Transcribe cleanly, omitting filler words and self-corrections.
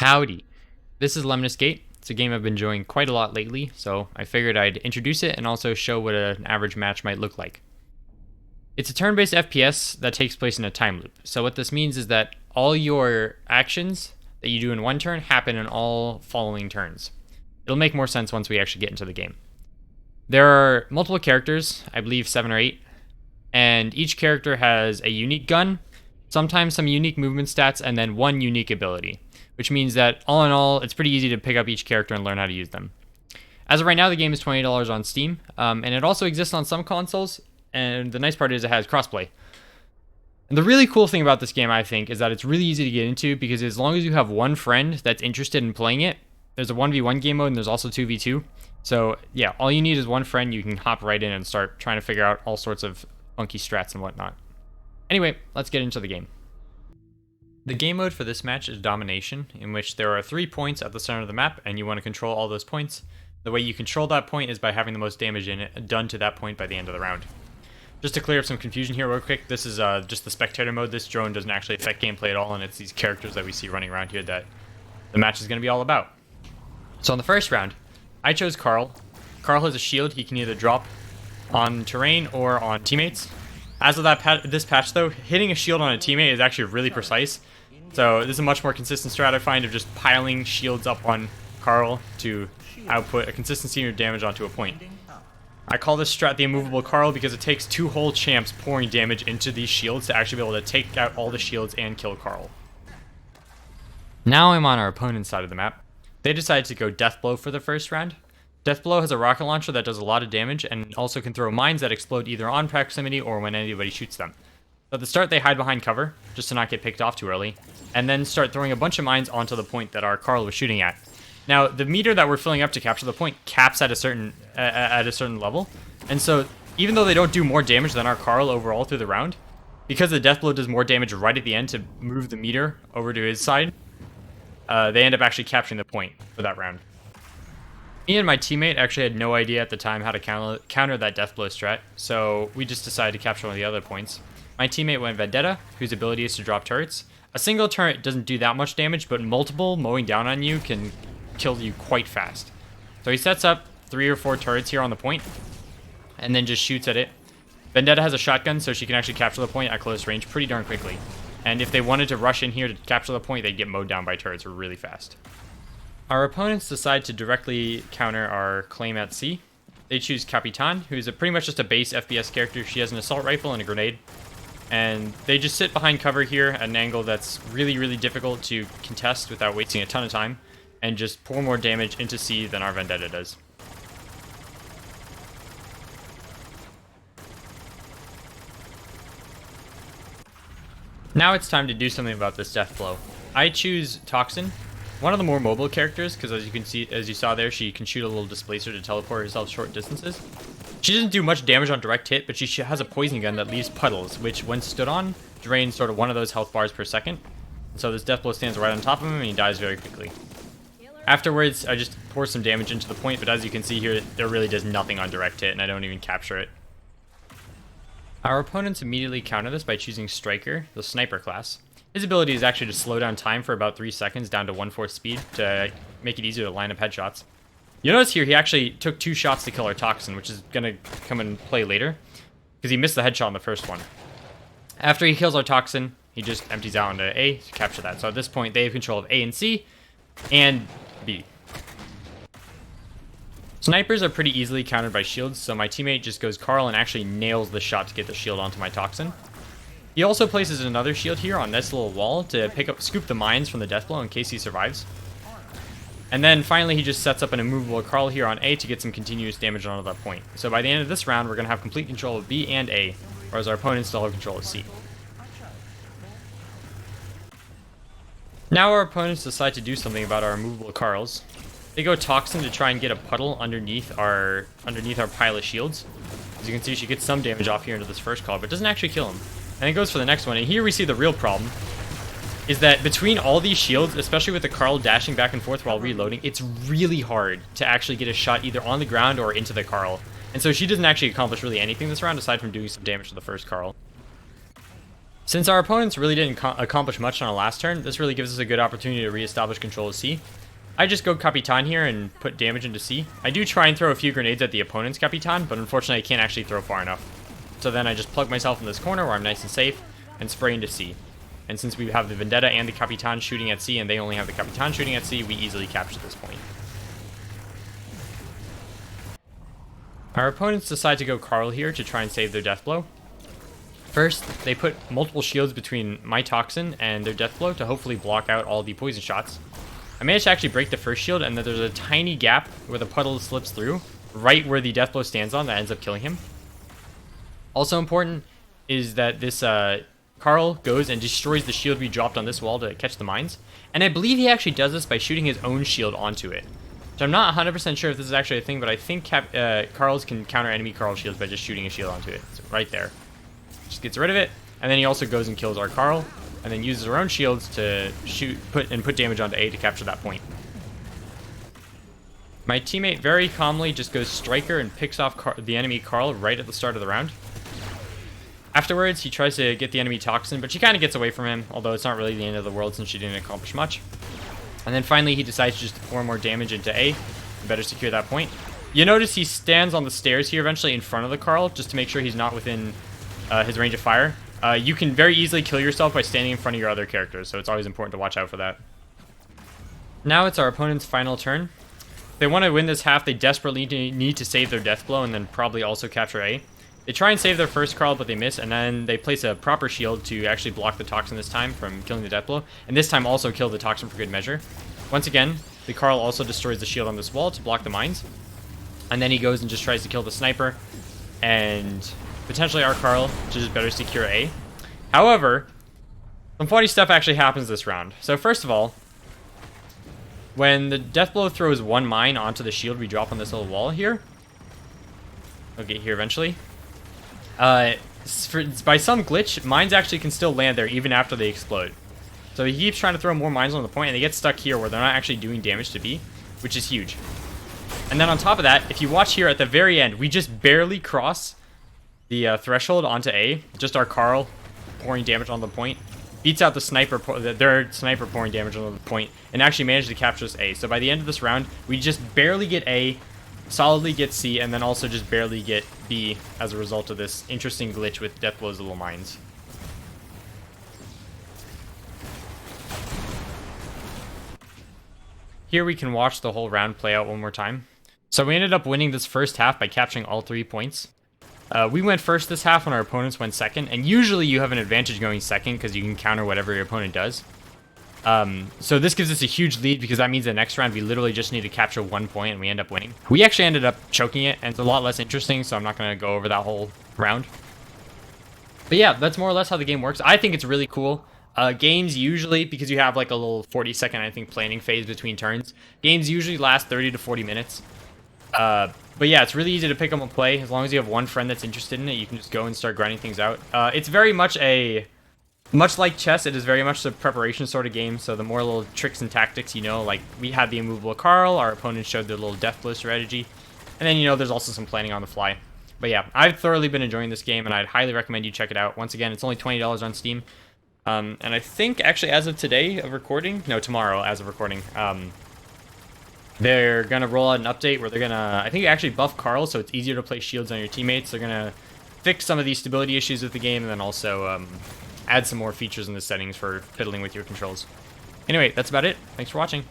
Howdy, this is Lemnis Gate. It's a game I've been enjoying quite a lot lately, so I figured I'd introduce it and also show what an average match might look like. It's a turn-based FPS that takes place in a time loop. So what this means is that all your actions that you do in one turn happen in all following turns. It'll make more sense once we actually get into the game. There are multiple characters, I believe 7 or 8, and each character has a unique gun, sometimes some unique movement stats, and then one unique ability, which means that all in all, it's pretty easy to pick up each character and learn how to use them. As of right now, the game is $20 on Steam, and it also exists on some consoles, and the nice part is it has crossplay. And the really cool thing about this game, I think, is that it's really easy to get into because as long as you have one friend that's interested in playing it, there's a 1v1 game mode and there's also 2v2. So yeah, all you need is one friend. You can hop right in and start trying to figure out all sorts of funky strats and whatnot. Anyway, let's get into the game. The game mode for this match is Domination, in which there are 3 points at the center of the map, and you want to control all those points. The way you control that point is by having the most damage in it done to that point by the end of the round. Just to clear up some confusion here real quick, this is just the spectator mode. This drone doesn't actually affect gameplay at all, and it's these characters that we see running around here that the match is going to be all about. So in the first round, I chose Karl. Karl has a shield. He can either drop on terrain or on teammates. As of this patch though, hitting a shield on a teammate is actually really precise. So this is a much more consistent strat I find of just piling shields up on Karl to output a consistency of damage onto a point. I call this strat the immovable Karl because it takes 2 whole champs pouring damage into these shields to actually be able to take out all the shields and kill Karl. Now I'm on our opponent's side of the map. They decided to go deathblow for the first round. Deathblow has a rocket launcher that does a lot of damage and also can throw mines that explode either on proximity or when anybody shoots them. So at the start they hide behind cover, just to not get picked off too early, and then start throwing a bunch of mines onto the point that our Karl was shooting at. Now, the meter that we're filling up to capture the point caps at a certain level, and so even though they don't do more damage than our Karl overall through the round, because the deathblow does more damage right at the end to move the meter over to his side, they end up actually capturing the point for that round. Me and my teammate actually had no idea at the time how to counter that deathblow strat, so we just decided to capture one of the other points. My teammate went Vendetta, whose ability is to drop turrets. A single turret doesn't do that much damage, but multiple mowing down on you can kill you quite fast. So he sets up 3 or 4 turrets here on the point, and then just shoots at it. Vendetta has a shotgun, so she can actually capture the point at close range pretty darn quickly. And if they wanted to rush in here to capture the point, they'd get mowed down by turrets really fast. Our opponents decide to directly counter our claim at sea. They choose Capitan, who's pretty much just a base FPS character. She has an assault rifle and a grenade. And they just sit behind cover here at an angle that's really, really difficult to contest without wasting a ton of time, and just pour more damage into sea than our Vendetta does. Now it's time to do something about this deathblow. I choose Toxin, one of the more mobile characters, because as you saw there, she can shoot a little displacer to teleport herself short distances. She doesn't do much damage on direct hit, but she has a poison gun that leaves puddles, which when stood on, drains sort of one of those health bars per second. So this deathblow stands right on top of him and he dies very quickly. Afterwards, I just pour some damage into the point, but as you can see here, there really does nothing on direct hit and I don't even capture it. Our opponents immediately counter this by choosing Striker, the sniper class. His ability is actually to slow down time for about 3 seconds down to 1/4 speed to make it easier to line up headshots. You'll notice here he actually took 2 shots to kill our Toxin, which is going to come and play later, because he missed the headshot on the first one. After he kills our Toxin, he just empties out onto A to capture that. So at this point, they have control of A and C, and B. Snipers are pretty easily countered by shields, so my teammate just goes Karl and actually nails the shot to get the shield onto my Toxin. He also places another shield here on this little wall to scoop the mines from the deathblow in case he survives. And then finally he just sets up an immovable Karl here on A to get some continuous damage onto that point. So by the end of this round, we're going to have complete control of B and A, whereas our opponents still have control of C. Now our opponents decide to do something about our immovable Karls. They go Toxin to try and get a puddle underneath our pile of shields. As you can see, she gets some damage off here into this first call, but doesn't actually kill him. And it goes for the next one, and here we see the real problem, is that between all these shields, especially with the Karl dashing back and forth while reloading, it's really hard to actually get a shot either on the ground or into the Karl. And so she doesn't actually accomplish really anything this round aside from doing some damage to the first Karl. Since our opponents really didn't accomplish much on our last turn, this really gives us a good opportunity to re-establish control of C. I just go Capitan here and put damage into C. I do try and throw a few grenades at the opponent's Capitan, but unfortunately I can't actually throw far enough. So then I just plug myself in this corner where I'm nice and safe and spray into C. And since we have the Vendetta and the Capitan shooting at C and they only have the Capitan shooting at C, we easily capture this point. Our opponents decide to go Karl here to try and save their deathblow. First, they put multiple shields between my Toxin and their deathblow to hopefully block out all the poison shots. I managed to actually break the first shield, and then there's a tiny gap where the puddle slips through, right where the deathblow stands on, that ends up killing him. Also important is that this Karl goes and destroys the shield we dropped on this wall to catch the mines. And I believe he actually does this by shooting his own shield onto it. So I'm not 100% sure if this is actually a thing, but I think Karls can counter enemy Karl shields by just shooting a shield onto it. So right there. Just gets rid of it, and then he also goes and kills our Karl, and then uses our own shields to put damage onto A to capture that point. My teammate very calmly just goes Striker and picks off the enemy Karl right at the start of the round. Afterwards, he tries to get the enemy Toxin, but she kind of gets away from him, although it's not really the end of the world since she didn't accomplish much. And then finally, he decides just to pour more damage into A and better secure that point. You notice he stands on the stairs here eventually in front of the Karl just to make sure he's not within his range of fire. You can very easily kill yourself by standing in front of your other characters, so it's always important to watch out for that. Now it's our opponent's final turn. If they want to win this half, they desperately need to save their deathblow and then probably also capture A. They try and save their first Karl, but they miss, and then they place a proper shield to actually block the Toxin this time from killing the deathblow, and this time also kill the Toxin for good measure. Once again, the Karl also destroys the shield on this wall to block the mines, and then he goes and just tries to kill the sniper, and potentially our Karl to just better secure A. However, some funny stuff actually happens this round. So first of all, when the deathblow throws one mine onto the shield we drop on this little wall here, we'll get here eventually. By some glitch, mines actually can still land there even after they explode. So he keeps trying to throw more mines on the point, and they get stuck here where they're not actually doing damage to B, which is huge. And then on top of that, if you watch here at the very end, we just barely cross the threshold onto A. Just our Karl pouring damage on the point. Beats out the sniper, their sniper pouring damage on the point, and actually managed to capture this A. So by the end of this round, we just barely get A, solidly get C, and then also just barely get B as a result of this interesting glitch with Deathblow's little mines. Here we can watch the whole round play out one more time. So we ended up winning this first half by capturing all 3 points. We went first this half when our opponents went second, and usually you have an advantage going second because you can counter whatever your opponent does. So this gives us a huge lead because that means the next round we literally just need to capture 1 point and we end up winning. We actually ended up choking it, and it's a lot less interesting, so I'm not going to go over that whole round. But yeah, that's more or less how the game works. I think it's really cool. Games usually, because you have like a little 40-second, I think, planning phase between turns, games usually last 30 to 40 minutes. But yeah, it's really easy to pick up and play. As long as you have one friend that's interested in it, you can just go and start grinding things out. It's very much much like chess, it is very much a preparation sort of game, so the more little tricks and tactics, you know, like we had the immovable Karl, our opponent showed their little deathblow strategy, and then, you know, there's also some planning on the fly. But yeah, I've thoroughly been enjoying this game, and I'd highly recommend you check it out. Once again, it's only $20 on Steam, and I think, actually, as of today of recording, no, tomorrow as of recording, they're going to roll out an update where they're going to, I think, actually buff Karl, so it's easier to play shields on your teammates. They're going to fix some of these stability issues with the game, and then also add some more features in the settings for fiddling with your controls. Anyway, that's about it. Thanks for watching.